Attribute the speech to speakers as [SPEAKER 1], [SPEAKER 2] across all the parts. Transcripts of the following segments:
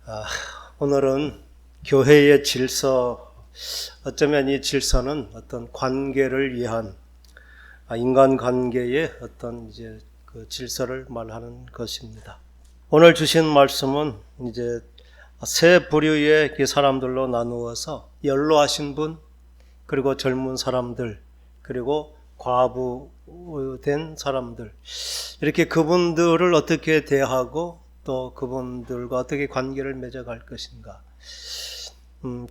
[SPEAKER 1] 아, 오늘은 교회의 질서, 어쩌면 이 질서는 어떤 관계를 위한 인간관계의 어떤 그 질서를 말하는 것입니다. 오늘 주신 말씀은 이제 세 부류의 사람들로 나누어서 연로하신 분, 그리고 젊은 사람들, 그리고 과부된 사람들, 이렇게 그분들을 어떻게 대하고 또 그분들과 어떻게 관계를 맺어갈 것인가.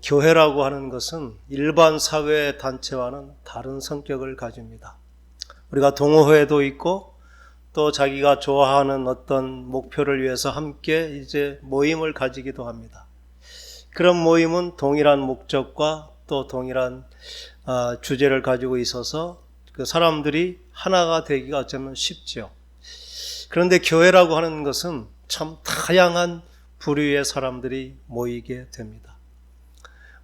[SPEAKER 1] 교회라고 하는 것은 일반 사회 단체와는 다른 성격을 가집니다. 우리가 동호회도 있고 또 자기가 좋아하는 어떤 목표를 위해서 함께 모임을 가지기도 합니다. 그런 모임은 동일한 목적과 또 동일한 주제를 가지고 있어서 그 사람들이 하나가 되기가 어쩌면 쉽죠. 그런데 교회라고 하는 것은 참 다양한 부류의 사람들이 모이게 됩니다.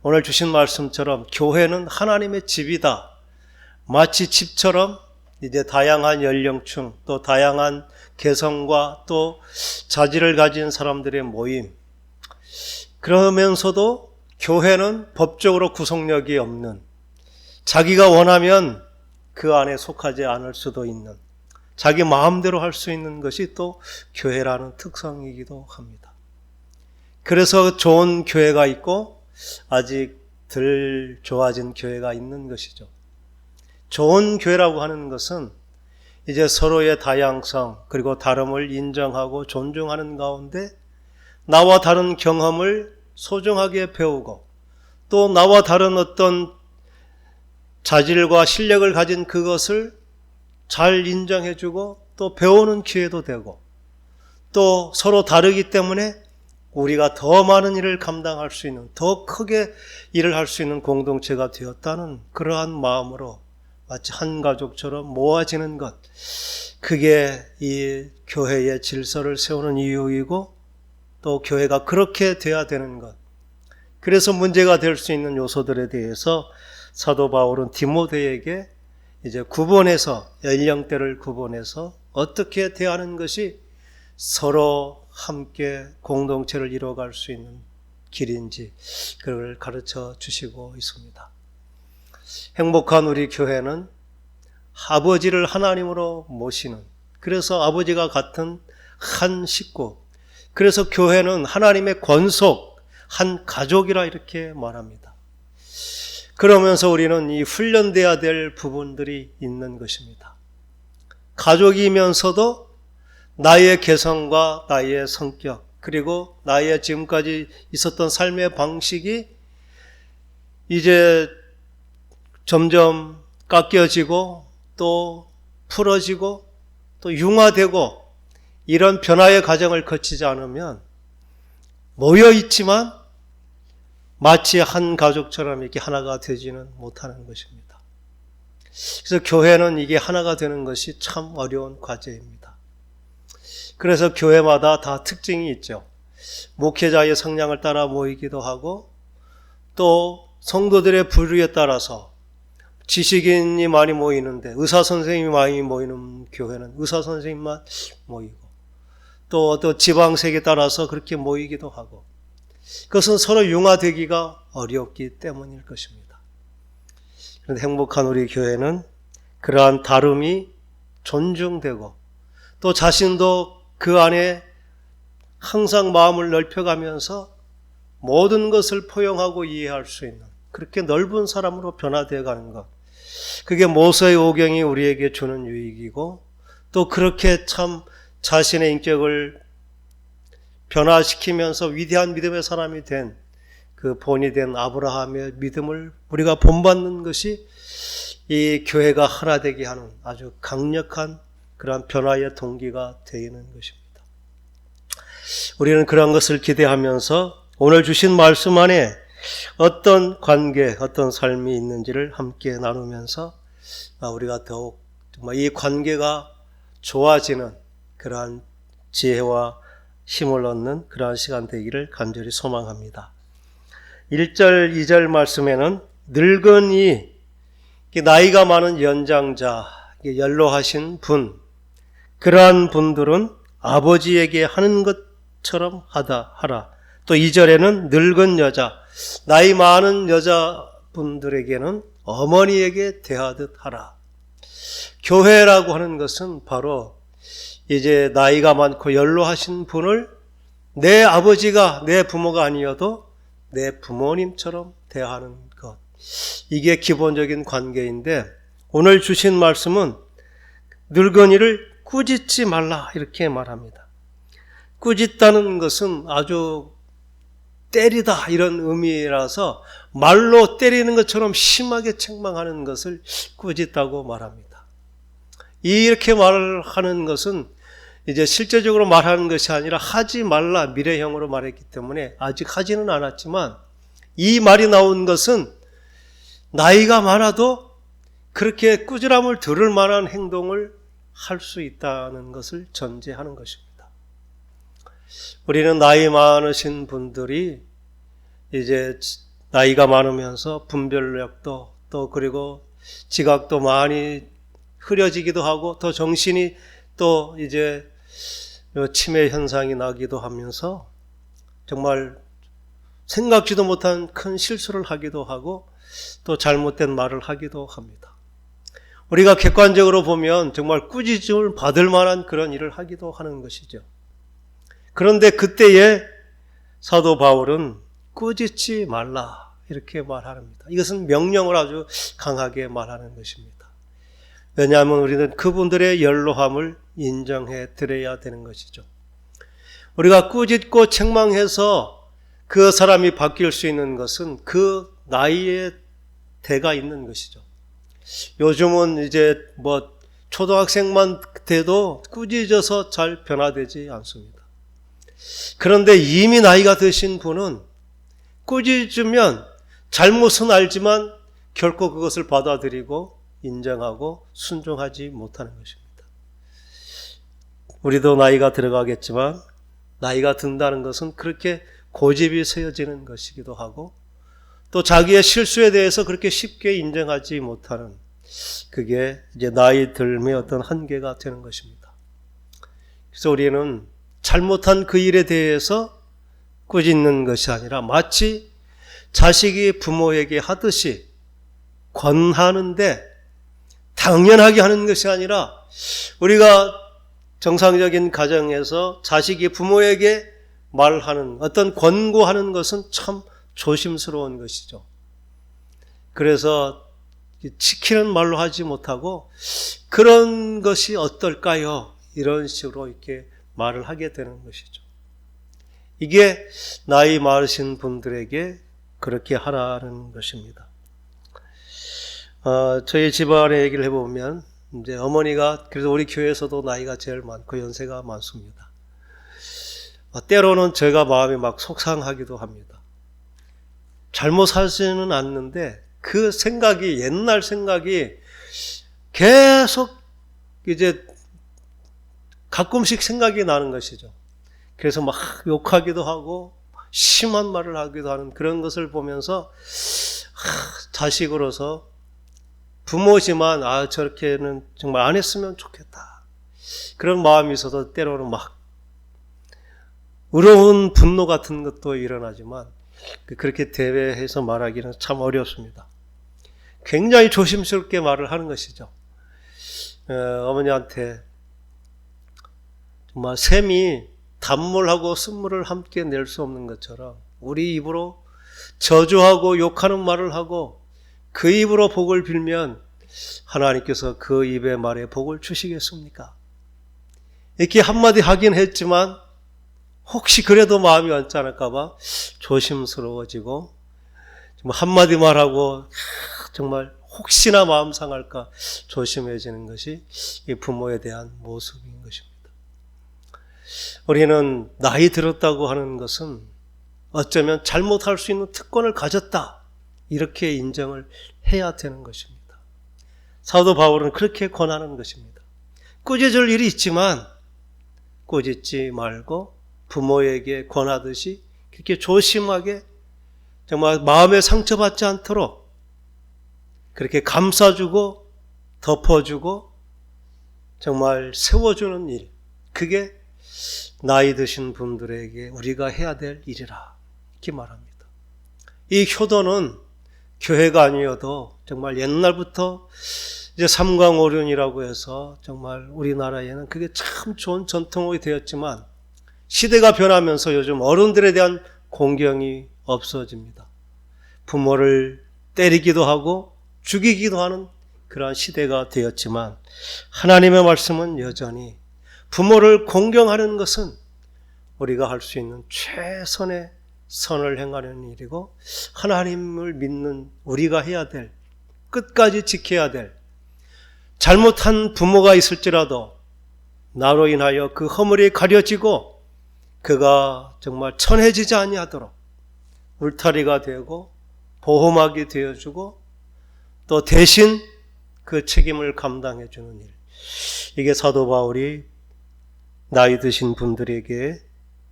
[SPEAKER 1] 오늘 주신 말씀처럼 교회는 하나님의 집이다. 마치 집처럼 다양한 연령층, 또 다양한 개성과 또 자질을 가진 사람들의 모임. 그러면서도 교회는 법적으로 구속력이 없는, 자기가 원하면 그 안에 속하지 않을 수도 있는, 자기 마음대로 할 수 있는 것이 또 교회라는 특성이기도 합니다. 그래서 좋은 교회가 있고 아직 덜 좋아진 교회가 있는 것이죠. 좋은 교회라고 하는 것은 서로의 다양성 그리고 다름을 인정하고 존중하는 가운데 나와 다른 경험을 소중하게 배우고 또 나와 다른 어떤 자질과 실력을 가진 그것을 잘 인정해주고 또 배우는 기회도 되고 또 서로 다르기 때문에 우리가 더 많은 일을 감당할 수 있는, 더 크게 일을 할 수 있는 공동체가 되었다는 그러한 마음으로 마치 한 가족처럼 모아지는 것, 그게 이 교회의 질서를 세우는 이유이고 또 교회가 그렇게 돼야 되는 것. 그래서 문제가 될 수 있는 요소들에 대해서 사도 바울은 디모데에게 구분해서, 연령대를 구분해서 어떻게 대하는 것이 서로 함께 공동체를 이뤄갈 수 있는 길인지 그걸 가르쳐 주시고 있습니다. 행복한 우리 교회는 아버지를 하나님으로 모시는, 그래서 아버지가 같은 한 식구, 그래서 교회는 하나님의 권속, 한 가족이라 이렇게 말합니다. 그러면서 우리는 이 훈련돼야 될 부분들이 있는 것입니다. 가족이면서도 나의 개성과 나의 성격, 그리고 나의 지금까지 있었던 삶의 방식이 이제 점점 깎여지고 또 풀어지고 또 융화되고 이런 변화의 과정을 거치지 않으면 모여있지만 마치 한 가족처럼 이렇게 하나가 되지는 못하는 것입니다. 그래서 교회는 이게 하나가 되는 것이 참 어려운 과제입니다. 그래서 교회마다 다 특징이 있죠. 목회자의 성향을 따라 모이기도 하고 또 성도들의 부류에 따라서 지식인이 많이 모이는데 의사선생님이 많이 모이는 교회는 의사선생님만 모이고 또 지방색에 따라서 그렇게 모이기도 하고, 그것은 서로 융화되기가 어렵기 때문일 것입니다. 그런데 행복한 우리 교회는 그러한 다름이 존중되고 또 자신도 그 안에 항상 마음을 넓혀가면서 모든 것을 포용하고 이해할 수 있는 그렇게 넓은 사람으로 변화되어 가는 것, 그게 모세의 오경이 우리에게 주는 유익이고 또 그렇게 참 자신의 인격을 변화시키면서 위대한 믿음의 사람이 된 그 본이 된 아브라함의 믿음을 우리가 본받는 것이 이 교회가 하나 되게 하는 아주 강력한 그러한 변화의 동기가 되는 것입니다. 우리는 그런 것을 기대하면서 오늘 주신 말씀 안에 어떤 관계, 어떤 삶이 있는지를 함께 나누면서 우리가 더욱 정말 이 관계가 좋아지는 그러한 지혜와 힘을 얻는 그러한 시간 되기를 간절히 소망합니다. 1절, 2절 말씀에는 늙은이, 나이가 많은 연장자, 연로하신 분, 그러한 분들은 아버지에게 하는 것처럼 하라. 또 2절에는 늙은 여자, 나이 많은 여자분들에게는 어머니에게 대하듯 하라. 교회라고 하는 것은 바로 이제 나이가 많고 연로하신 분을 내 아버지가 내 부모가 아니어도 내 부모님처럼 대하는 것. 이게 기본적인 관계인데 오늘 주신 말씀은 늙은이를 꾸짖지 말라 이렇게 말합니다. 꾸짖다는 것은 아주 때리다 이런 의미라서 말로 때리는 것처럼 심하게 책망하는 것을 꾸짖다고 말합니다. 이렇게 말을 하는 것은 이제 실제적으로 말하는 것이 아니라 하지 말라 미래형으로 말했기 때문에 아직 하지는 않았지만 이 말이 나온 것은 나이가 많아도 그렇게 꾸지람을 들을 만한 행동을 할 수 있다는 것을 전제하는 것입니다. 우리는 나이 많으신 분들이 이제 나이가 많으면서 분별력도 또 그리고 지각도 많이 흐려지기도 하고 또 정신이 또 이제 치매 현상이 나기도 하면서 정말 생각지도 못한 큰 실수를 하기도 하고 또 잘못된 말을 하기도 합니다. 우리가 객관적으로 보면 정말 꾸짖음을 받을 만한 그런 일을 하기도 하는 것이죠. 그런데 그때에 사도 바울은 꾸짖지 말라 이렇게 말합니다. 이것은 명령을 아주 강하게 말하는 것입니다. 왜냐하면 우리는 그분들의 연로함을 인정해 드려야 되는 것이죠. 우리가 꾸짖고 책망해서 그 사람이 바뀔 수 있는 것은 그 나이에 대가 있는 것이죠. 요즘은 이제 초등학생만 돼도 꾸짖어서 잘 변화되지 않습니다. 그런데 이미 나이가 드신 분은 꾸짖으면 잘못은 알지만 결코 그것을 받아들이고 인정하고 순종하지 못하는 것입니다. 우리도 나이가 들어가겠지만 나이가 든다는 것은 그렇게 고집이 세워지는 것이기도 하고 또 자기의 실수에 대해서 그렇게 쉽게 인정하지 못하는 그게 이제 나이 들m의 어떤 한계가 되는 것입니다. 그래서 우리는 잘못한 그 일에 대해서 꾸짖는 것이 아니라 마치 자식이 부모에게 하듯이 권하는데 당연하게 하는 것이 아니라 우리가 정상적인 가정에서 자식이 부모에게 말하는 어떤 권고하는 것은 참 조심스러운 것이죠. 그래서 지키는 말로 하지 못하고 그런 것이 어떨까요? 이런 식으로 이렇게 말을 하게 되는 것이죠. 이게 나이 많으신 분들에게 그렇게 하라는 것입니다. 저희 집안의 얘기를 해보면 이제 어머니가 그래서 우리 교회에서도 나이가 제일 많고 연세가 많습니다. 때로는 제가 마음이 막 속상하기도 합니다. 잘못하지는 않는데 그 생각이 옛날 생각이 계속 이제 가끔씩 생각이 나는 것이죠. 그래서 막 욕하기도 하고 심한 말을 하기도 하는 그런 것을 보면서 자식으로서 부모지만 저렇게는 정말 안 했으면 좋겠다. 그런 마음이 있어서 때로는 막 의로운 분노 같은 것도 일어나지만 그렇게 대회해서 말하기는 참 어렵습니다. 굉장히 조심스럽게 말을 하는 것이죠. 어머니한테 정말 샘이 단물하고 쓴물을 함께 낼 수 없는 것처럼 우리 입으로 저주하고 욕하는 말을 하고 그 입으로 복을 빌면 하나님께서 그 입의 말에 복을 주시겠습니까? 이렇게 한마디 하긴 했지만 혹시 그래도 마음이 언짢을까 봐 조심스러워지고 한마디 말하고 정말 혹시나 마음 상할까 조심해지는 것이 이 부모에 대한 모습인 것입니다. 우리는 나이 들었다고 하는 것은 어쩌면 잘못할 수 있는 특권을 가졌다 이렇게 인정을 해야 되는 것입니다. 사도 바울은 그렇게 권하는 것입니다. 꾸짖을 일이 있지만 꾸짖지 말고 부모에게 권하듯이 그렇게 조심하게 정말 마음에 상처받지 않도록 그렇게 감싸주고 덮어주고 정말 세워주는 일, 그게 나이 드신 분들에게 우리가 해야 될 일이라 이렇게 말합니다. 이 효도는 교회가 아니어도 정말 옛날부터 이제 삼강오륜이라고 해서 정말 우리나라에는 그게 참 좋은 전통이 되었지만 시대가 변하면서 요즘 어른들에 대한 공경이 없어집니다. 부모를 때리기도 하고 죽이기도 하는 그러한 시대가 되었지만 하나님의 말씀은 여전히 부모를 공경하는 것은 우리가 할 수 있는 최선의 선을 행하는 일이고 하나님을 믿는 우리가 해야 될, 끝까지 지켜야 될, 잘못한 부모가 있을지라도 나로 인하여 그 허물이 가려지고 그가 정말 천해지지 아니하도록 울타리가 되고 보호막이 되어주고 또 대신 그 책임을 감당해 주는 일, 이게 사도 바울이 나이 드신 분들에게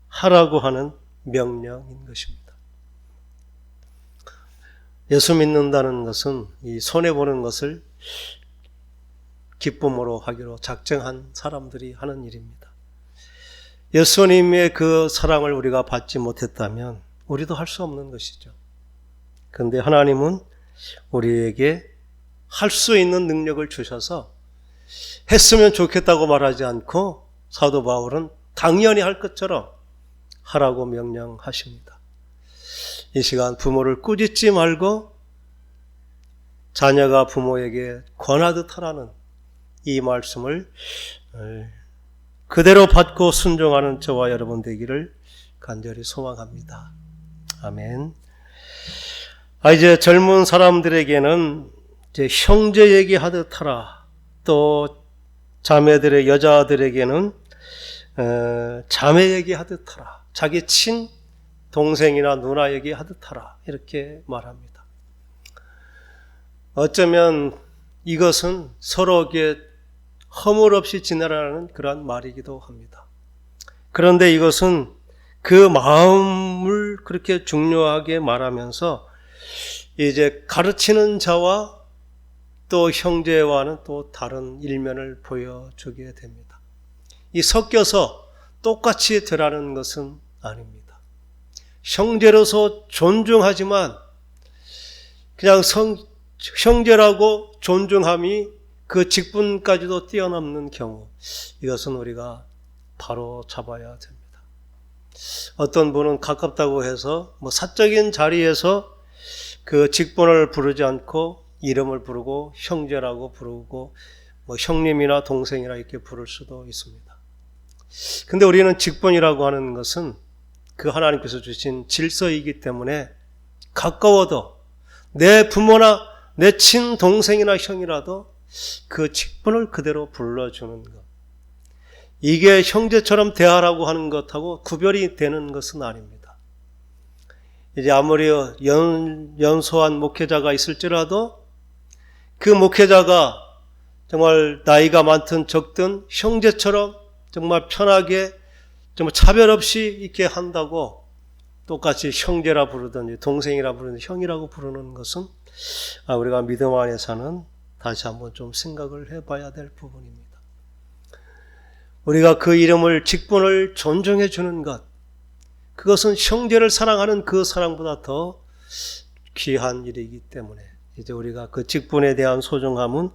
[SPEAKER 1] 하라고 하는 명령인 것입니다. 예수 믿는다는 것은 이 손해보는 것을 기쁨으로 하기로 작정한 사람들이 하는 일입니다. 예수님의 그 사랑을 우리가 받지 못했다면 우리도 할 수 없는 것이죠. 그런데 하나님은 우리에게 할 수 있는 능력을 주셔서 했으면 좋겠다고 말하지 않고 사도 바울은 당연히 할 것처럼 하라고 명령하십니다. 이 시간 부모를 꾸짖지 말고 자녀가 부모에게 권하듯 하라는 이 말씀을 그대로 받고 순종하는 저와 여러분 되기를 간절히 소망합니다. 아멘. 이제 젊은 사람들에게는 이제 형제 얘기하듯 하라. 또 자매들의 여자들에게는 자매 얘기하듯 하라. 자기 친 동생이나 누나 얘기하듯 하라. 이렇게 말합니다. 어쩌면 이것은 서로에게 허물 없이 지내라는 그런 말이기도 합니다. 그런데 이것은 그 마음을 그렇게 중요하게 말하면서 이제 가르치는 자와 또 형제와는 또 다른 일면을 보여주게 됩니다. 이 섞여서 똑같이 되라는 것은 아닙니다. 형제로서 존중하지만 그냥 형제라고 존중함이 그 직분까지도 뛰어넘는 경우, 이것은 우리가 바로 잡아야 됩니다. 어떤 분은 가깝다고 해서 사적인 자리에서 그 직분을 부르지 않고 이름을 부르고 형제라고 부르고 형님이나 동생이라 이렇게 부를 수도 있습니다. 근데 우리는 직분이라고 하는 것은 그 하나님께서 주신 질서이기 때문에 가까워도 내 부모나 내 친동생이나 형이라도 그 직분을 그대로 불러주는 것, 이게 형제처럼 대하라고 하는 것하고 구별이 되는 것은 아닙니다. 이제 아무리 연소한 목회자가 있을지라도 그 목회자가 정말 나이가 많든 적든 형제처럼 정말 편하게 정말 차별 없이 이렇게 한다고 똑같이 형제라 부르든지 동생이라 부르든지 형이라고 부르는 것은 우리가 믿음 안에서는 다시 한번 좀 생각을 해봐야 될 부분입니다. 우리가 그 이름을, 직분을 존중해 주는 것, 그것은 형제를 사랑하는 그 사랑보다 더 귀한 일이기 때문에 이제 우리가 그 직분에 대한 소중함은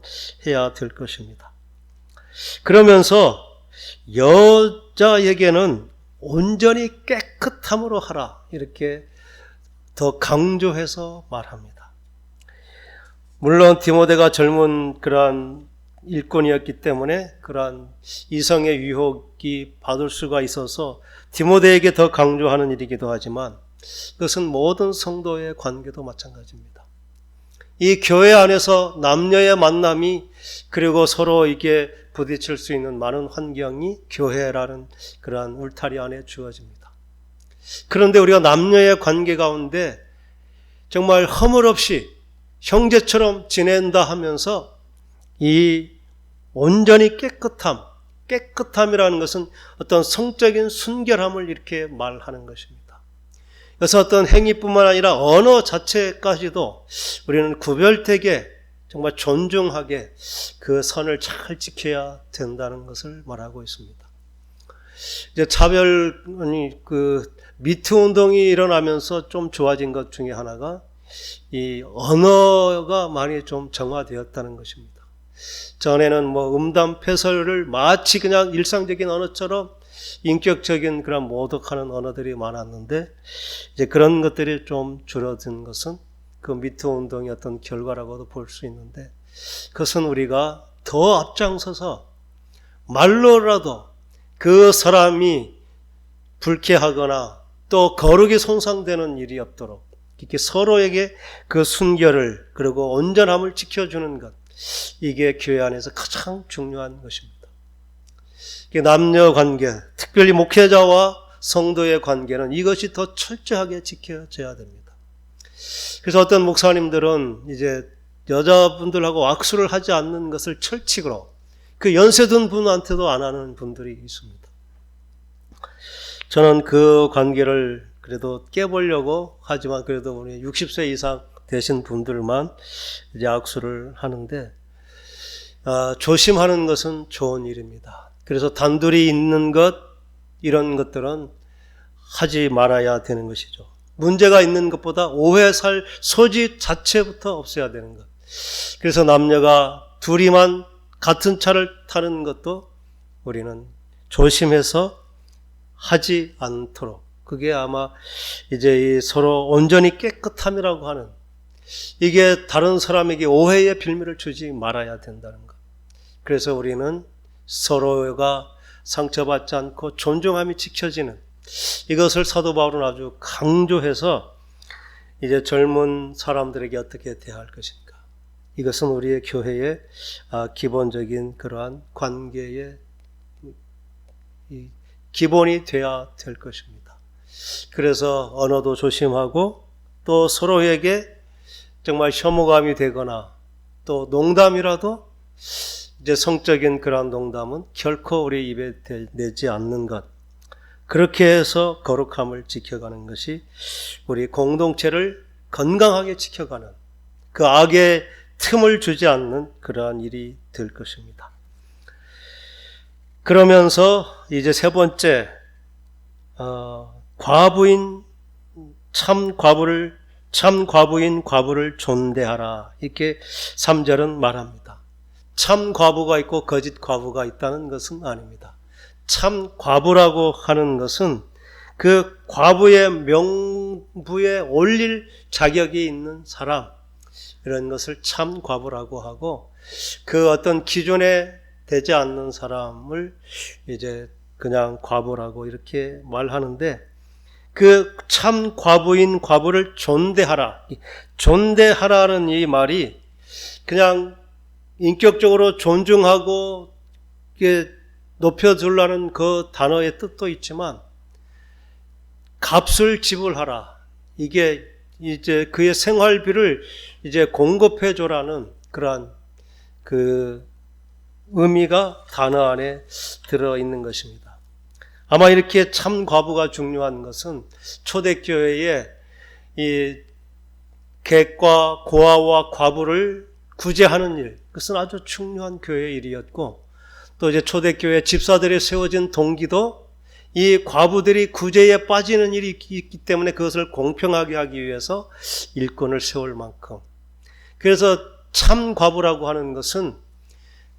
[SPEAKER 1] 해야 될 것입니다. 그러면서 여자에게는 온전히 깨끗함으로 하라, 이렇게 더 강조해서 말합니다. 물론 디모데가 젊은 그러한 일꾼이었기 때문에 그러한 이성의 유혹이 받을 수가 있어서 디모데에게 더 강조하는 일이기도 하지만 그것은 모든 성도의 관계도 마찬가지입니다. 이 교회 안에서 남녀의 만남이 그리고 서로 이게 부딪힐 수 있는 많은 환경이 교회라는 그러한 울타리 안에 주어집니다. 그런데 우리가 남녀의 관계 가운데 정말 허물 없이 형제처럼 지낸다 하면서 이 온전히 깨끗함이라는 것은 어떤 성적인 순결함을 이렇게 말하는 것입니다. 그래서 어떤 행위뿐만 아니라 언어 자체까지도 우리는 구별되게 정말 존중하게 그 선을 잘 지켜야 된다는 것을 말하고 있습니다. 이제 차별, 미투 운동이 일어나면서 좀 좋아진 것 중에 하나가 이 언어가 많이 좀 정화되었다는 것입니다. 전에는 뭐 음담패설을 마치 그냥 일상적인 언어처럼 인격적인 그런 모독하는 언어들이 많았는데 이제 그런 것들이 좀 줄어든 것은 그 미투 운동의 어떤 결과라고도 볼 수 있는데, 그것은 우리가 더 앞장서서 말로라도 그 사람이 불쾌하거나 또 거룩이 손상되는 일이 없도록 이렇게 서로에게 그 순결을 그리고 온전함을 지켜주는 것, 이게 교회 안에서 가장 중요한 것입니다. 남녀 관계, 특별히 목회자와 성도의 관계는 이것이 더 철저하게 지켜져야 됩니다. 그래서 어떤 목사님들은 이제 여자분들하고 악수를 하지 않는 것을 철칙으로 그 연세 든 분한테도 안 하는 분들이 있습니다. 저는 그 관계를 그래도 깨보려고 하지만 그래도 우리 60세 이상 되신 분들만 이제 악수를 하는데, 조심하는 것은 좋은 일입니다. 그래서 단둘이 있는 것, 이런 것들은 하지 말아야 되는 것이죠. 문제가 있는 것보다 오해 살 소지 자체부터 없애야 되는 것. 그래서 남녀가 둘이만 같은 차를 타는 것도 우리는 조심해서 하지 않도록, 그게 아마 이제 이 서로 온전히 깨끗함이라고 하는, 이게 다른 사람에게 오해의 빌미를 주지 말아야 된다는 것. 그래서 우리는 서로가 상처받지 않고 존중함이 지켜지는, 이것을 사도 바울은 아주 강조해서 이제 젊은 사람들에게 어떻게 대할 것인가, 이것은 우리의 교회의 기본적인 그러한 관계의 기본이 되어야 될 것입니다. 그래서 언어도 조심하고 또 서로에게 정말 혐오감이 되거나 또 농담이라도 이제 성적인 그러한 농담은 결코 우리 입에 내지 않는 것, 그렇게 해서 거룩함을 지켜가는 것이 우리 공동체를 건강하게 지켜가는, 그 악의 틈을 주지 않는 그러한 일이 될 것입니다. 그러면서 이제 세 번째, 참 과부인 과부를 존대하라, 이렇게 3절은 말합니다. 참 과부가 있고 거짓 과부가 있다는 것은 아닙니다. 참 과부라고 하는 것은 그 과부의 명부에 올릴 자격이 있는 사람, 이런 것을 참 과부라고 하고, 그 어떤 기준에 되지 않는 사람을 이제 그냥 과부라고 이렇게 말하는데, 그 참 과부인 과부를 존대하라. 존대하라는 이 말이 그냥 인격적으로 존중하고 높여주려는 그 단어의 뜻도 있지만, 값을 지불하라, 이게 이제 그의 생활비를 이제 공급해줘라는 그러한 그 의미가 단어 안에 들어있는 것입니다. 아마 이렇게 참 과부가 중요한 것은 초대교회에 이 객과 고아와 과부를 구제하는 일, 그것은 아주 중요한 교회의 일이었고, 또 이제 초대교회 집사들이 세워진 동기도 이 과부들이 구제에 빠지는 일이 있기 때문에 그것을 공평하게 하기 위해서 일꾼을 세울 만큼, 그래서 참 과부라고 하는 것은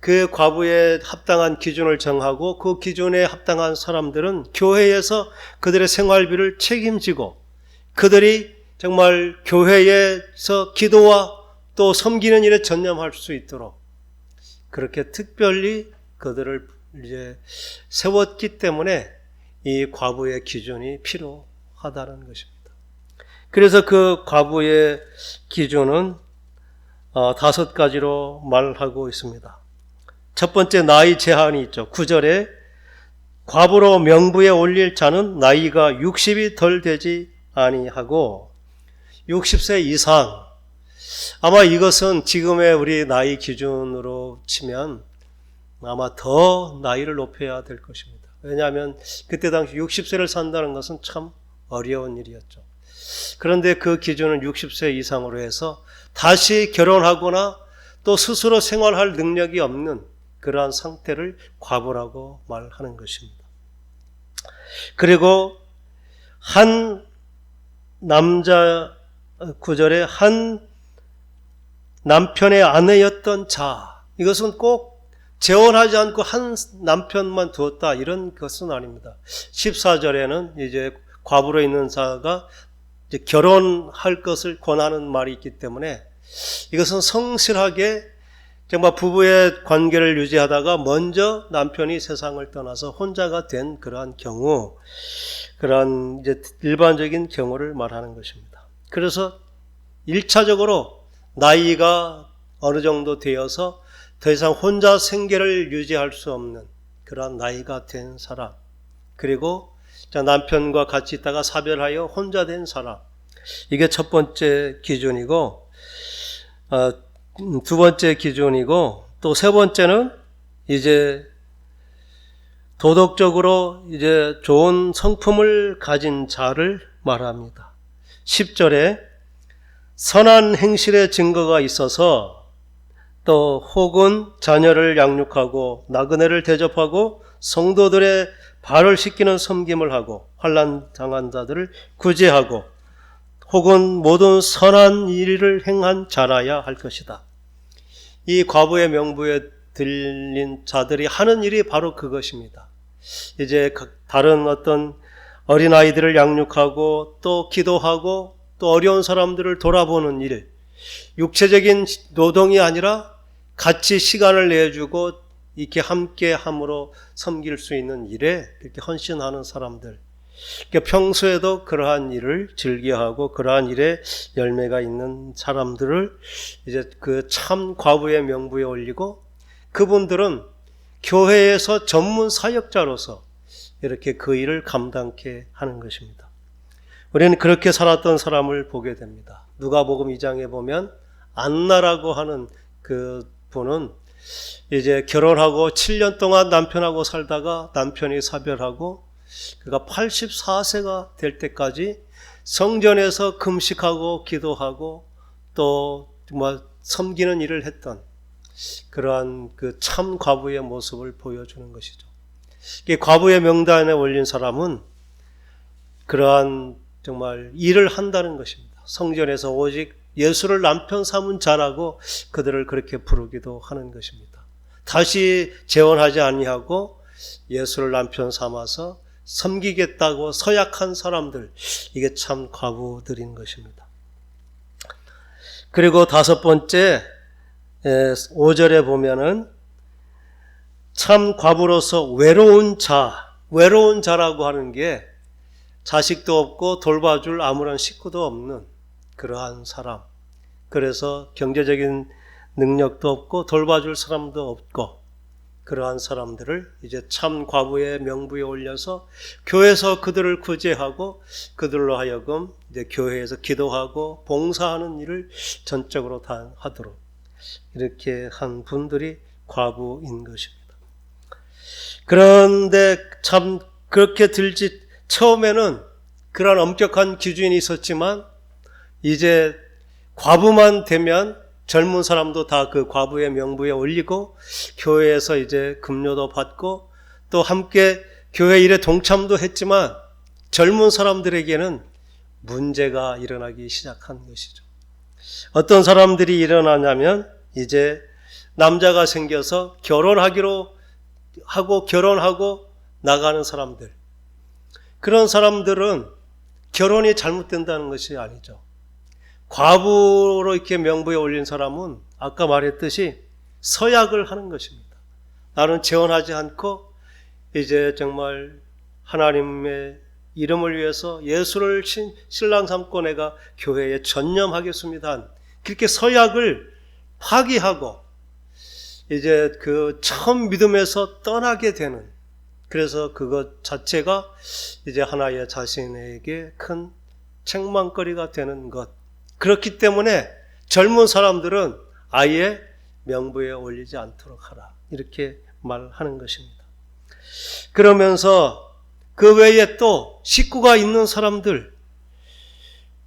[SPEAKER 1] 그 과부에 합당한 기준을 정하고 그 기준에 합당한 사람들은 교회에서 그들의 생활비를 책임지고 그들이 정말 교회에서 기도와 또 섬기는 일에 전념할 수 있도록 그렇게 특별히 그들을 이제 세웠기 때문에 이 과부의 기준이 필요하다는 것입니다. 그래서 그 과부의 기준은 5가지로 말하고 있습니다. 첫 번째, 나이 제한이 있죠. 9절에 과부로 명부에 올릴 자는 나이가 60이 덜 되지 아니하고 60세 이상. 아마 이것은 지금의 우리 나이 기준으로 치면 아마 더 나이를 높여야 될 것입니다. 왜냐하면 그때 당시 60세를 산다는 것은 참 어려운 일이었죠. 그런데 그 기준은 60세 이상으로 해서 다시 결혼하거나 또 스스로 생활할 능력이 없는 그러한 상태를 과부라고 말하는 것입니다. 그리고 한 남자, 9절에 한 남편의 아내였던 자, 이것은 꼭 재혼하지 않고 한 남편만 두었다 이런 것은 아닙니다. 14절에는 이제 과부로 있는 자가 이제 결혼할 것을 권하는 말이 있기 때문에 이것은 성실하게 정말 부부의 관계를 유지하다가 먼저 남편이 세상을 떠나서 혼자가 된 그러한 경우, 그러한 이제 일반적인 경우를 말하는 것입니다. 그래서 1차적으로 나이가 어느 정도 되어서 더 이상 혼자 생계를 유지할 수 없는 그러한 나이가 된 사람, 그리고 남편과 같이 있다가 사별하여 혼자 된 사람, 이게 첫 번째 기준이고, 두 번째 기준이고, 또 세 번째는 이제 도덕적으로 이제 좋은 성품을 가진 자를 말합니다. 10절에 선한 행실의 증거가 있어서 또 혹은 자녀를 양육하고 나그네를 대접하고 성도들의 발을 씻기는 섬김을 하고 환난 당한 자들을 구제하고 혹은 모든 선한 일을 행한 자라야 할 것이다. 이 과부의 명부에 들린 자들이 하는 일이 바로 그것입니다. 이제 다른 어떤 어린아이들을 양육하고 또 기도하고 또 어려운 사람들을 돌아보는 일, 육체적인 노동이 아니라 같이 시간을 내주고 이렇게 함께 함으로 섬길 수 있는 일에 이렇게 헌신하는 사람들, 그러니까 평소에도 그러한 일을 즐겨하고 그러한 일에 열매가 있는 사람들을 이제 그 참 과부의 명부에 올리고, 그분들은 교회에서 전문 사역자로서 이렇게 그 일을 감당케 하는 것입니다. 우리는 그렇게 살았던 사람을 보게 됩니다. 누가복음 2장에 보면 안나라고 하는 그 분은 이제 결혼하고 7년 동안 남편하고 살다가 남편이 사별하고 그가 84세가 될 때까지 성전에서 금식하고 기도하고 또 정말 섬기는 일을 했던 그러한 그 참 과부의 모습을 보여주는 것이죠. 과부의 명단에 올린 사람은 그러한 정말 일을 한다는 것입니다. 성전에서 오직 예수를 남편 삼은 자라고 그들을 그렇게 부르기도 하는 것입니다. 다시 재혼하지 아니하고 예수를 남편 삼아서 섬기겠다고 서약한 사람들, 이게 참 과부들인 것입니다. 그리고 다섯 번째 5절에 보면은 참 과부로서 외로운 자라고 하는 게 자식도 없고 돌봐줄 아무런 식구도 없는 그러한 사람, 그래서 경제적인 능력도 없고 돌봐줄 사람도 없고 그러한 사람들을 이제 참 과부의 명부에 올려서 교회에서 그들을 구제하고 그들로 하여금 이제 교회에서 기도하고 봉사하는 일을 전적으로 다 하도록 이렇게 한 분들이 과부인 것입니다. 그런데 참 그렇게 처음에는 그런 엄격한 기준이 있었지만 이제 과부만 되면 젊은 사람도 다 그 과부의 명부에 올리고 교회에서 이제 급료도 받고 또 함께 교회 일에 동참도 했지만 젊은 사람들에게는 문제가 일어나기 시작한 것이죠. 어떤 사람들이 일어나냐면 이제 남자가 생겨서 결혼하기로 하고 결혼하고 나가는 사람들, 그런 사람들은 결혼이 잘못된다는 것이 아니죠. 과부로 이렇게 명부에 올린 사람은 아까 말했듯이 서약을 하는 것입니다. 나는 재혼하지 않고 이제 정말 하나님의 이름을 위해서 예수를 신랑 삼고 내가 교회에 전념하겠습니다. 그렇게 서약을 파기하고 이제 그 처음 믿음에서 떠나게 되는, 그래서 그것 자체가 이제 하나의 자신에게 큰 책망거리가 되는 것. 그렇기 때문에 젊은 사람들은 아예 명부에 올리지 않도록 하라, 이렇게 말하는 것입니다. 그러면서 그 외에 또 식구가 있는 사람들,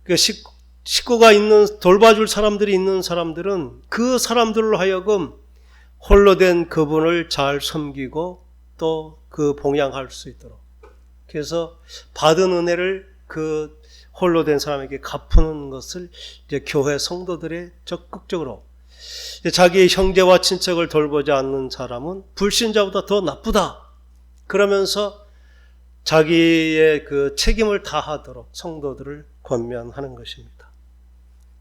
[SPEAKER 1] 그 식구가 있는, 돌봐줄 사람들이 있는 사람들은 그 사람들로 하여금 홀로 된 그분을 잘 섬기고 또 그 봉양할 수 있도록, 그래서 받은 은혜를 그 홀로 된 사람에게 갚는 것을 이제 교회 성도들이 적극적으로, 자기 형제와 친척을 돌보지 않는 사람은 불신자보다 더 나쁘다 그러면서 자기의 그 책임을 다하도록 성도들을 권면하는 것입니다.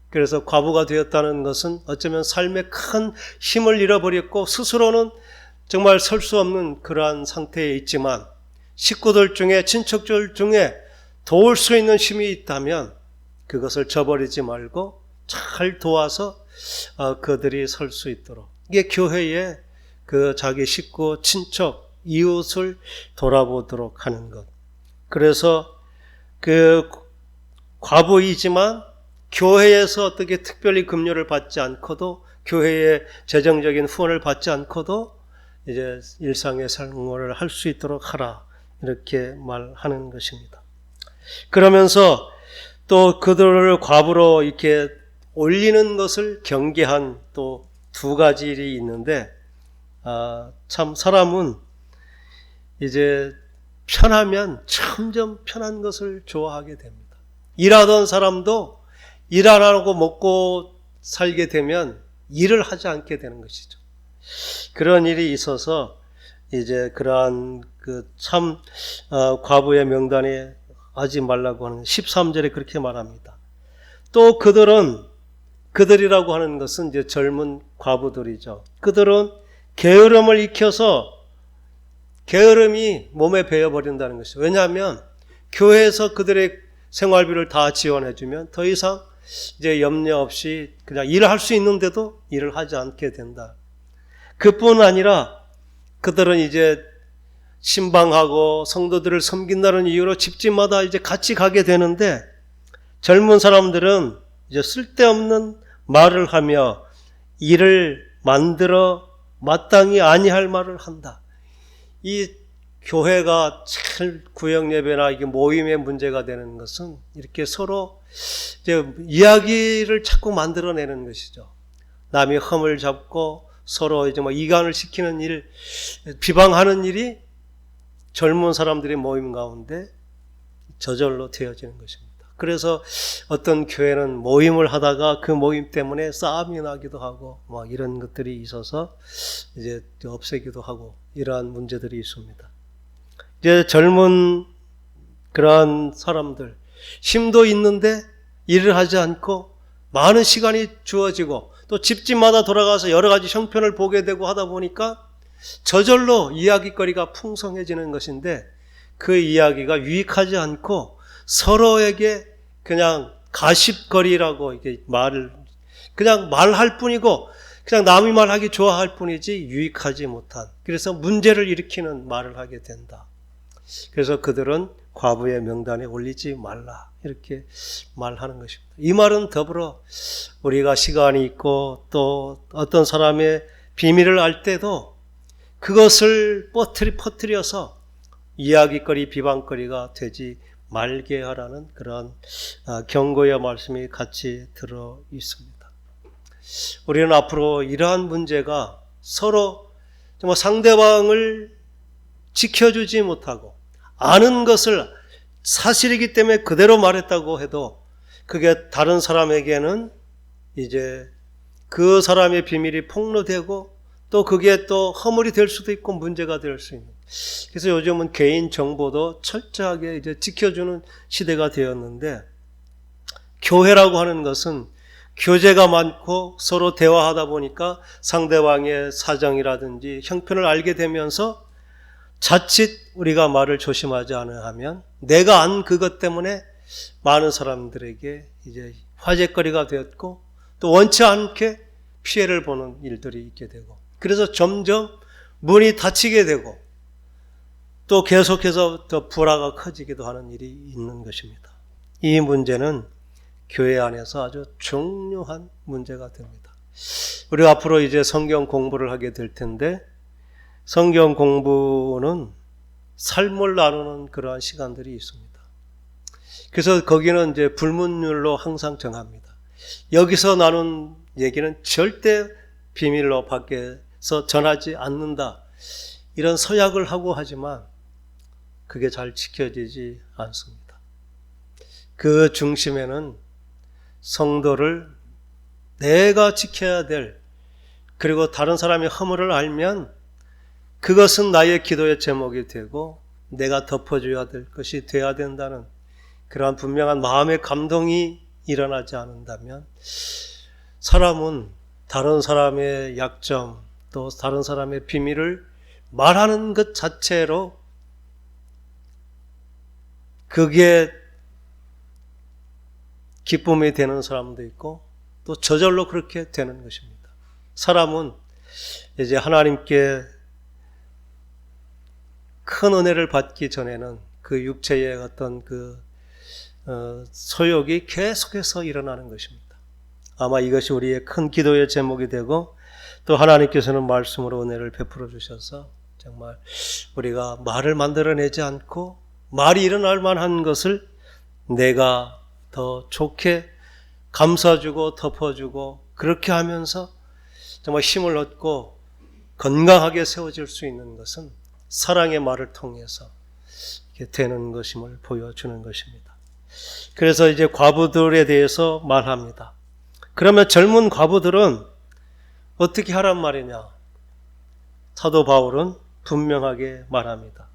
[SPEAKER 1] 그래서 과부가 되었다는 것은 어쩌면 삶의 큰 힘을 잃어버렸고 스스로는 정말 설 수 없는 그러한 상태에 있지만 식구들 중에, 친척들 중에 도울 수 있는 힘이 있다면 그것을 저버리지 말고 잘 도와서 그들이 설 수 있도록, 이게 교회의 그 자기 식구, 친척, 이웃을 돌아보도록 하는 것. 그래서 그 과부이지만 교회에서 어떻게 특별히 급료를 받지 않고도, 교회의 재정적인 후원을 받지 않고도 이제 일상의 생활을 할 수 있도록 하라, 이렇게 말하는 것입니다. 그러면서 또 그들을 과부로 이렇게 올리는 것을 경계한 또 두 가지 일이 있는데, 참 사람은 이제 편하면 점점 편한 것을 좋아하게 됩니다. 일하던 사람도 일 안 하고 먹고 살게 되면 일을 하지 않게 되는 것이죠. 그런 일이 있어서 이제 그러한 그 참 과부의 명단에 하지 말라고 하는 13절에 그렇게 말합니다. 또 그들이라고 하는 것은 이제 젊은 과부들이죠. 그들은 게으름을 익혀서 게으름이 몸에 배어버린다는 것이죠. 왜냐하면 교회에서 그들의 생활비를 다 지원해주면 더 이상 이제 염려 없이 그냥 일을 할 수 있는데도 일을 하지 않게 된다. 그뿐 아니라 그들은 이제 신방하고 성도들을 섬긴다는 이유로 집집마다 이제 같이 가게 되는데, 젊은 사람들은 이제 쓸데없는 말을 하며 일을 만들어 마땅히 아니할 말을 한다. 이 교회가 잘 구역 예배나 이게 모임의 문제가 되는 것은 이렇게 서로 이제 이야기를 자꾸 만들어내는 것이죠. 남이 흠을 잡고 서로 이제 뭐 이간을 시키는 일, 비방하는 일이 젊은 사람들의 모임 가운데 저절로 되어지는 것입니다. 그래서 어떤 교회는 모임을 하다가 그 모임 때문에 싸움이 나기도 하고 막 이런 것들이 있어서 이제 없애기도 하고 이러한 문제들이 있습니다. 이제 젊은 그러한 사람들, 힘도 있는데 일을 하지 않고 많은 시간이 주어지고 또 집집마다 돌아가서 여러 가지 형편을 보게 되고 하다 보니까 저절로 이야기거리가 풍성해지는 것인데, 그 이야기가 유익하지 않고 서로에게 그냥 가십거리라고 이게 그냥 말할 뿐이고 그냥 남이 말하기 좋아할 뿐이지 유익하지 못한, 그래서 문제를 일으키는 말을 하게 된다. 그래서 그들은 과부의 명단에 올리지 말라, 이렇게 말하는 것입니다. 이 말은 더불어 우리가 시간이 있고 또 어떤 사람의 비밀을 알 때도 그것을 퍼뜨려서 이야기거리, 비방거리가 되지 말게 하라는 그런 경고의 말씀이 같이 들어 있습니다. 우리는 앞으로 이러한 문제가 서로 정말 상대방을 지켜주지 못하고 아는 것을 사실이기 때문에 그대로 말했다고 해도 그게 다른 사람에게는 이제 그 사람의 비밀이 폭로되고 또 그게 또 허물이 될 수도 있고 문제가 될 수 있는. 그래서 요즘은 개인 정보도 철저하게 이제 지켜주는 시대가 되었는데, 교회라고 하는 것은 교제가 많고 서로 대화하다 보니까 상대방의 사정이라든지 형편을 알게 되면서 자칫 우리가 말을 조심하지 않으면 내가 안 그것 때문에 많은 사람들에게 이제 화제거리가 되었고 또 원치 않게 피해를 보는 일들이 있게 되고, 그래서 점점 문이 닫히게 되고 또 계속해서 더 불화가 커지기도 하는 일이 있는 것입니다. 이 문제는 교회 안에서 아주 중요한 문제가 됩니다. 우리가 앞으로 이제 성경 공부를 하게 될 텐데, 성경 공부는 삶을 나누는 그러한 시간들이 있습니다. 그래서 거기는 이제 불문율로 항상 정합니다. 여기서 나눈 얘기는 절대 비밀로 밖에서 전하지 않는다, 이런 서약을 하고 하지만 그게 잘 지켜지지 않습니다. 그 중심에는 성도를 내가 지켜야 될, 그리고 다른 사람이 허물을 알면 그것은 나의 기도의 제목이 되고 내가 덮어줘야 될 것이 돼야 된다는 그러한 분명한 마음의 감동이 일어나지 않는다면 사람은 다른 사람의 약점 또 다른 사람의 비밀을 말하는 것 자체로 그게 기쁨이 되는 사람도 있고 또 저절로 그렇게 되는 것입니다. 사람은 이제 하나님께 큰 은혜를 받기 전에는 그 육체의 어떤 그 소욕이 계속해서 일어나는 것입니다. 아마 이것이 우리의 큰 기도의 제목이 되고 또 하나님께서는 말씀으로 은혜를 베풀어 주셔서 정말 우리가 말을 만들어내지 않고 말이 일어날 만한 것을 내가 더 좋게 감싸주고 덮어주고 그렇게 하면서 정말 힘을 얻고 건강하게 세워질 수 있는 것은 사랑의 말을 통해서 이렇게 되는 것임을 보여주는 것입니다. 그래서 이제 과부들에 대해서 말합니다. 그러면 젊은 과부들은 어떻게 하란 말이냐? 사도 바울은 분명하게 말합니다.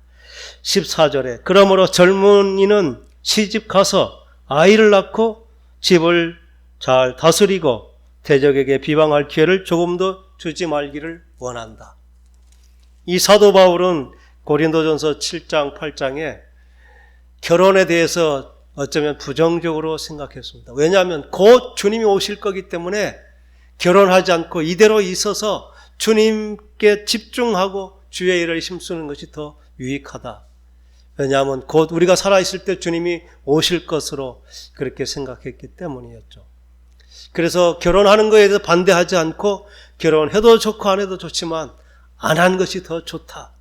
[SPEAKER 1] 14절에 그러므로 젊은이는 시집 가서 아이를 낳고 집을 잘 다스리고 대적에게 비방할 기회를 조금도 주지 말기를 원한다. 이 사도 바울은 고린도전서 7장 8장에 결혼에 대해서 어쩌면 부정적으로 생각했습니다. 왜냐하면 곧 주님이 오실 거기 때문에 결혼하지 않고 이대로 있어서 주님께 집중하고 주의 일을 힘쓰는 것이 더 유익하다. 왜냐하면 곧 우리가 살아있을 때 주님이 오실 것으로 그렇게 생각했기 때문이었죠. 그래서 결혼하는 것에 대해서 반대하지 않고 결혼해도 좋고 안 해도 좋지만 안 한 것이 더 좋다.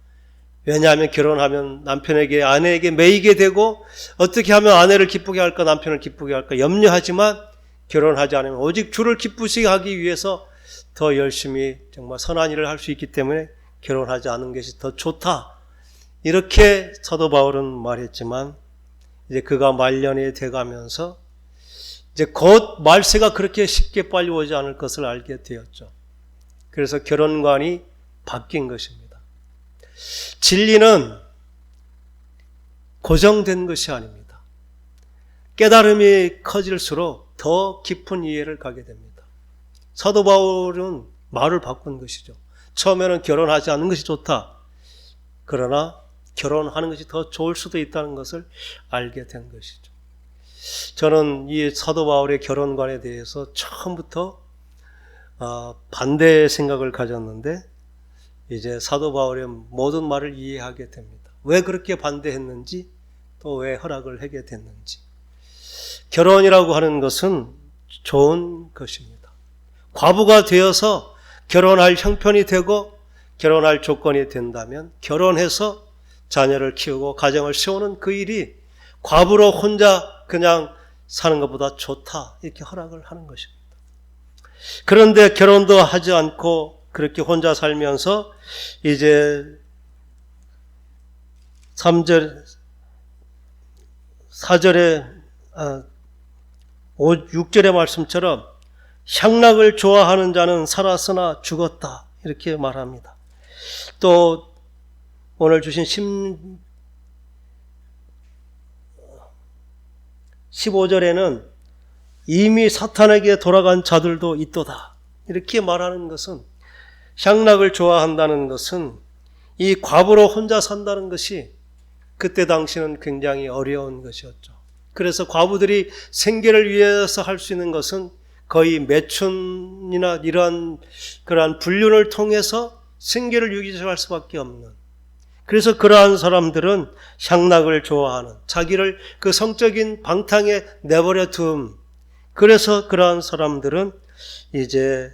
[SPEAKER 1] 왜냐하면 결혼하면 남편에게 아내에게 매이게 되고 어떻게 하면 아내를 기쁘게 할까 남편을 기쁘게 할까 염려하지만 결혼하지 않으면 오직 주를 기쁘시게 하기 위해서 더 열심히 정말 선한 일을 할 수 있기 때문에 결혼하지 않은 것이 더 좋다. 이렇게 사도 바울은 말했지만 이제 그가 말년이 돼가면서 이제 곧 말세가 그렇게 쉽게 빨리 오지 않을 것을 알게 되었죠. 그래서 결혼관이 바뀐 것입니다. 진리는 고정된 것이 아닙니다. 깨달음이 커질수록 더 깊은 이해를 가게 됩니다. 사도 바울은 말을 바꾼 것이죠. 처음에는 결혼하지 않는 것이 좋다. 그러나 결혼하는 것이 더 좋을 수도 있다는 것을 알게 된 것이죠. 저는 이 사도 바울의 결혼관에 대해서 처음부터 반대의 생각을 가졌는데 이제 사도 바울의 모든 말을 이해하게 됩니다. 왜 그렇게 반대했는지 또 왜 허락을 하게 됐는지. 결혼이라고 하는 것은 좋은 것입니다. 과부가 되어서 결혼할 형편이 되고 결혼할 조건이 된다면 결혼해서 자녀를 키우고 가정을 세우는 그 일이 과부로 혼자 그냥 사는 것보다 좋다 이렇게 허락을 하는 것입니다. 그런데 결혼도 하지 않고 그렇게 혼자 살면서 이제 3절, 4절에 6절의 말씀처럼 향락을 좋아하는 자는 살았으나 죽었다 이렇게 말합니다. 또 오늘 주신 15절에는 이미 사탄에게 돌아간 자들도 있도다 이렇게 말하는 것은 향락을 좋아한다는 것은 이 과부로 혼자 산다는 것이 그때 당시는 굉장히 어려운 것이었죠. 그래서 과부들이 생계를 위해서 할 수 있는 것은 거의 매춘이나 이러한 그러한 불륜을 통해서 생계를 유지할 수밖에 없는. 그래서 그러한 사람들은 향락을 좋아하는 자기를 그 성적인 방탕에 내버려 둠. 그래서 그러한 사람들은 이제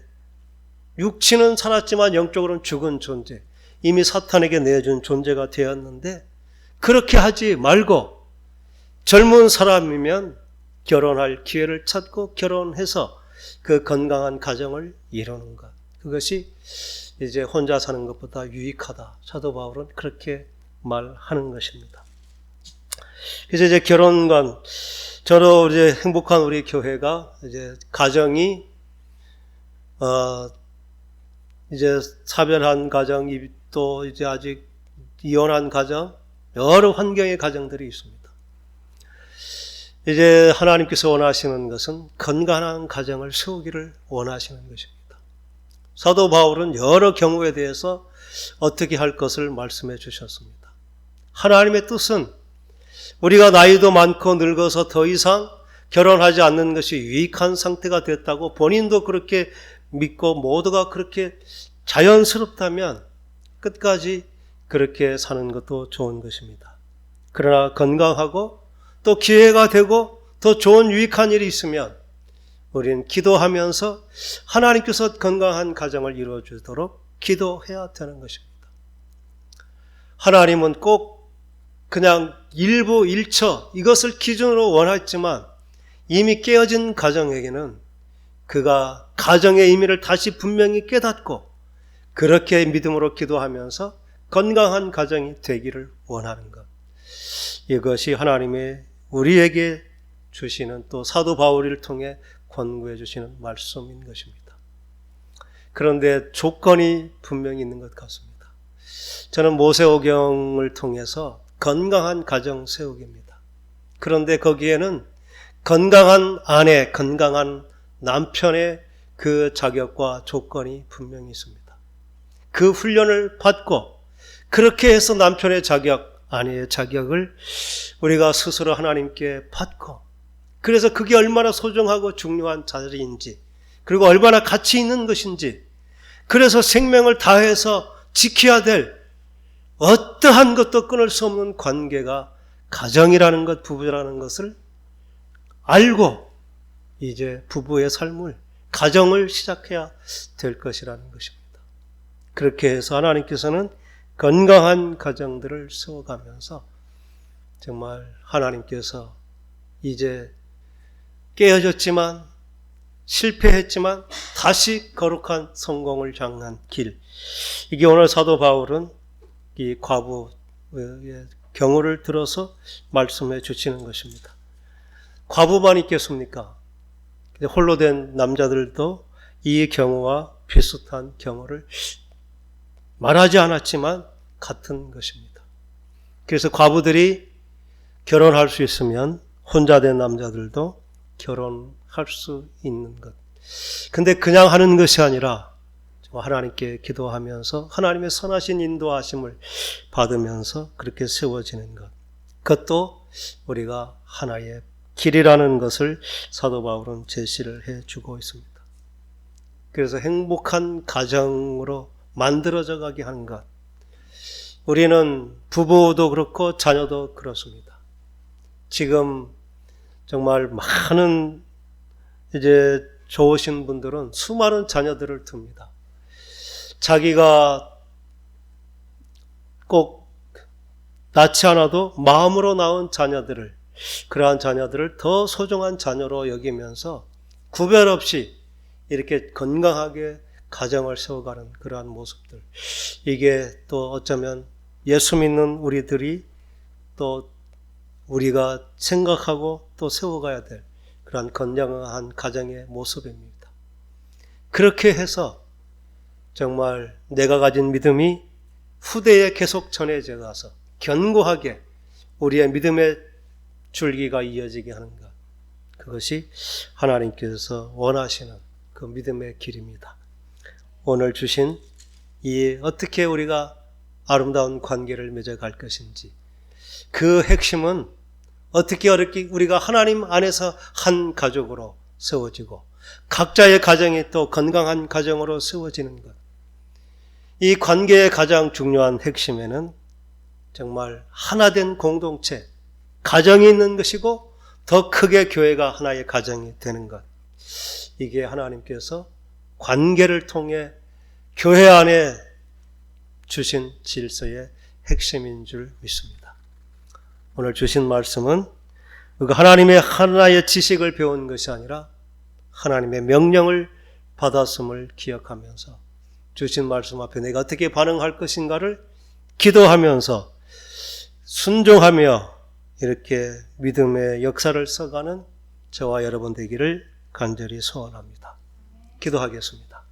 [SPEAKER 1] 육신은 살았지만 영적으로는 죽은 존재, 이미 사탄에게 내준 존재가 되었는데 그렇게 하지 말고 젊은 사람이면 결혼할 기회를 찾고 결혼해서 그 건강한 가정을 이루는 것. 그것이 이제 혼자 사는 것보다 유익하다. 사도 바울은 그렇게 말하는 것입니다. 그래서 이제 결혼관, 저도 이제 행복한 우리 교회가 이제 가정이 이제 사별한 가정, 또 이제 아직 이혼한 가정, 여러 환경의 가정들이 있습니다. 이제 하나님께서 원하시는 것은 건강한 가정을 세우기를 원하시는 것입니다. 사도 바울은 여러 경우에 대해서 어떻게 할 것을 말씀해 주셨습니다. 하나님의 뜻은 우리가 나이도 많고 늙어서 더 이상 결혼하지 않는 것이 유익한 상태가 됐다고 본인도 그렇게 믿고 모두가 그렇게 자연스럽다면 끝까지 그렇게 사는 것도 좋은 것입니다. 그러나 건강하고 또 기회가 되고 더 좋은 유익한 일이 있으면 우리는 기도하면서 하나님께서 건강한 가정을 이루어주도록 기도해야 되는 것입니다. 하나님은 꼭 그냥 일부 일처 이것을 기준으로 원했지만 이미 깨어진 가정에게는 그가 가정의 의미를 다시 분명히 깨닫고 그렇게 믿음으로 기도하면서 건강한 가정이 되기를 원하는 것. 이것이 하나님의 우리에게 주시는 또 사도 바울을 통해 권고해 주시는 말씀인 것입니다. 그런데 조건이 분명히 있는 것 같습니다. 저는 모세오경을 통해서 건강한 가정 세우기입니다. 그런데 거기에는 건강한 아내, 건강한 남편의 그 자격과 조건이 분명히 있습니다. 그 훈련을 받고 그렇게 해서 남편의 자격, 아내의 자격을 우리가 스스로 하나님께 받고 그래서 그게 얼마나 소중하고 중요한 자리인지 그리고 얼마나 가치 있는 것인지 그래서 생명을 다해서 지켜야 될 어떠한 것도 끊을 수 없는 관계가 가정이라는 것, 부부라는 것을 알고 이제 부부의 삶을, 가정을 시작해야 될 것이라는 것입니다. 그렇게 해서 하나님께서는 건강한 가정들을 세워가면서 정말 하나님께서 이제 깨어졌지만 실패했지만 다시 거룩한 성공을 향한 길. 이게 오늘 사도 바울은 이 과부의 경우를 들어서 말씀해 주시는 것입니다. 과부만 있겠습니까? 홀로 된 남자들도 이 경우와 비슷한 경우를 말하지 않았지만 같은 것입니다. 그래서 과부들이 결혼할 수 있으면 혼자 된 남자들도 결혼할 수 있는 것. 근데 그냥 하는 것이 아니라 하나님께 기도하면서 하나님의 선하신 인도하심을 받으면서 그렇게 세워지는 것. 그것도 우리가 하나의 길이라는 것을 사도 바울은 제시를 해주고 있습니다. 그래서 행복한 가정으로 만들어져 가게 하는 것. 우리는 부부도 그렇고 자녀도 그렇습니다. 지금 정말 많은 이제 좋으신 분들은 수많은 자녀들을 둡니다. 자기가 꼭 낳지 않아도 마음으로 낳은 자녀들을, 그러한 자녀들을 더 소중한 자녀로 여기면서 구별 없이 이렇게 건강하게 가정을 세워가는 그러한 모습들. 이게 또 어쩌면 예수 믿는 우리들이 또 우리가 생각하고 또 세워가야 될 그러한 건강한 가정의 모습입니다. 그렇게 해서 정말 내가 가진 믿음이 후대에 계속 전해져 가서 견고하게 우리의 믿음의 줄기가 이어지게 하는 것. 그것이 하나님께서 원하시는 그 믿음의 길입니다. 오늘 주신 이 어떻게 우리가 아름다운 관계를 맺어갈 것인지 그 핵심은 어떻게 우리가 하나님 안에서 한 가족으로 세워지고 각자의 가정이 또 건강한 가정으로 세워지는 것. 이 관계의 가장 중요한 핵심에는 정말 하나된 공동체, 가정이 있는 것이고 더 크게 교회가 하나의 가정이 되는 것. 이게 하나님께서 관계를 통해 교회 안에 주신 질서의 핵심인 줄 믿습니다. 오늘 주신 말씀은 하나님의 하나의 지식을 배운 것이 아니라 하나님의 명령을 받았음을 기억하면서 주신 말씀 앞에 내가 어떻게 반응할 것인가를 기도하면서 순종하며 이렇게 믿음의 역사를 써가는 저와 여러분 되기를 간절히 소원합니다. 기도하겠습니다.